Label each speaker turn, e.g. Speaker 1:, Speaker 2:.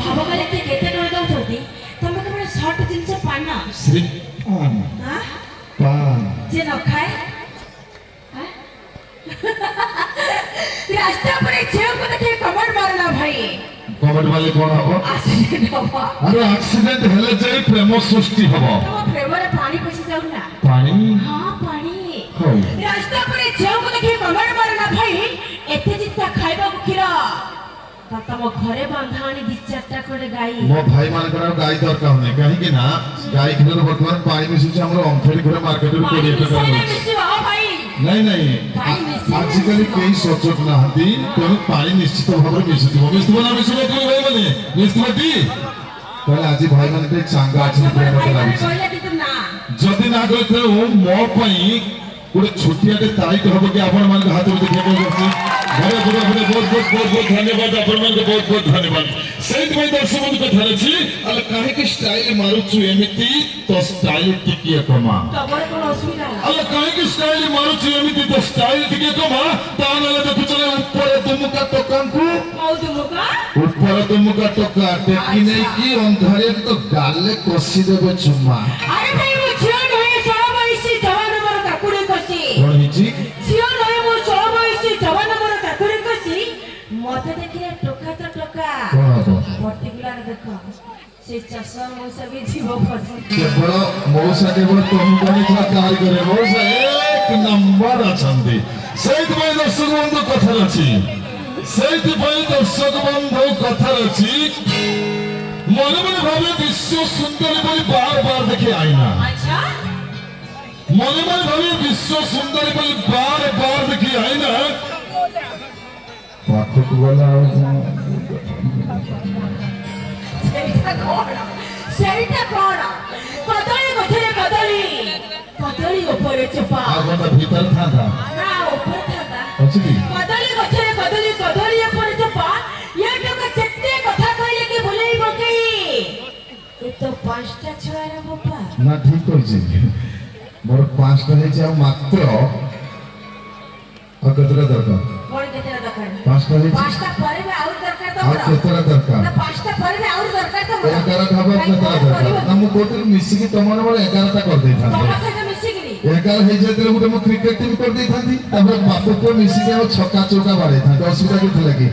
Speaker 1: भाव गले केते न दउथोती तमे केवल शॉर्ट जिंस पाना
Speaker 2: श्री पान
Speaker 1: हां
Speaker 2: पान
Speaker 1: जे न खाए रास्ता पर छेव को देखे कमेंट मारना भाई
Speaker 2: कमेंट वाले कौन हबो
Speaker 1: एक्सीडेंट हबो
Speaker 2: अरे एक्सीडेंट हेले जे प्रेम सृष्टि हबो
Speaker 1: तो प्रेम रे पानी पसी जाउ ना
Speaker 2: पानी
Speaker 1: हां पानी
Speaker 2: हो
Speaker 1: रास्ता पर छेव को देखे कमेंट मारना भाई एते जिता खाइबा को खिरा तम घरे बांधाणी दी चारटा कोडे गाई
Speaker 2: मो भाई मान कर गाई दरकार नै काहे कि ना गाई खिरो वर्तमान पानी मिसु छ हमरो अंथरी घरे मार्केट रे 20 टका
Speaker 1: मिसु हां भाई
Speaker 2: नहीं आजकल कई सचोट नहांती तो पानी निश्चित भाव में मिसुथिबो ना मिसुबो तुम भाई माने मिसुबती ताले आज भाई माने ते चांगा अछि मते लागि जदि ना कहते मो पई गोटे छोटियाटे तारीख हबो कि आपण मान हाथ में देखबो करछि घरे बुरा बुरा बहुत धन्यवाद आपण मान बहुत धन्यवाद सेट भाई दर्शक बंधु कथा अछि अल काहे के स्टाइल मारुछु एमिति तो स्टाइल टिकिए कमा
Speaker 1: तबर कोन असुविधा
Speaker 2: अल काहे के स्टाइल मारुछु एमिति तो स्टाइल टिकिए कमा तानले देखु चले ऊपर दुमुका टोकान को
Speaker 1: मौ दुमुका
Speaker 2: ऊपर दुमुका टोका टेकी नै की अंधारे तो गाले कसी देबे चुम्मा
Speaker 1: अरे भाई वो जियो नहे सब इसी जवान मोर काकुरे कसी
Speaker 2: कोन हिची
Speaker 1: जियो नहे वो सब इसी जवान मोर काकुरे कसी मते देखिए टोका तो टोका
Speaker 2: कोन हबो
Speaker 1: पर्टिकुलर देखो से चश्मा मौसा भी जीव फसी
Speaker 2: केवल मौसा केवल तुम कोनी सरकार करे मौसा एक नंबर अछंती सेठ भाई दर्शक बंधु कथा अछि सेठ भाई दर्शक बंधु कथा अछि मन मन भावे विश्व सुंदरी बोली बार बार देखे आईना
Speaker 1: अच्छा
Speaker 2: मन मन भावे विश्व सुंदरी बोली बार बार देखे आईना पाखक वाला
Speaker 1: सेटा कोन कदली गथरे कदली कदली ऊपर चपा
Speaker 2: आगोंदा भीतर था
Speaker 1: ना ऊपर था
Speaker 2: अछि की
Speaker 1: कदली गथरे कदली कदली ऊपर चपा ये टोका चट्टे कथा कहले के भुलई बकई ए तो पांचटा छुआरा बापा
Speaker 2: ना ठीक होइছে मोर पांचटा हेचे आ मात्र आ कतरा दरकार
Speaker 1: कोन केतरा दरकार
Speaker 2: पांचटा हेचे
Speaker 1: पांचटा परे में और दरकार तो
Speaker 2: आ केतरा दरकार
Speaker 1: ना पांचटा परे में और दरकार तो
Speaker 2: 11 ढाबा केतरा दरकार ना मु कोटे मिसी की तमन मोर 11 टा कर देई था
Speaker 1: तमा से मिसी गिरी
Speaker 2: 11 हे जेते गुटे मु क्रिकेट टीम कर देई थांती तापर बाप को मिसी के छक्का चौका बाड़े था असुविधा के लगे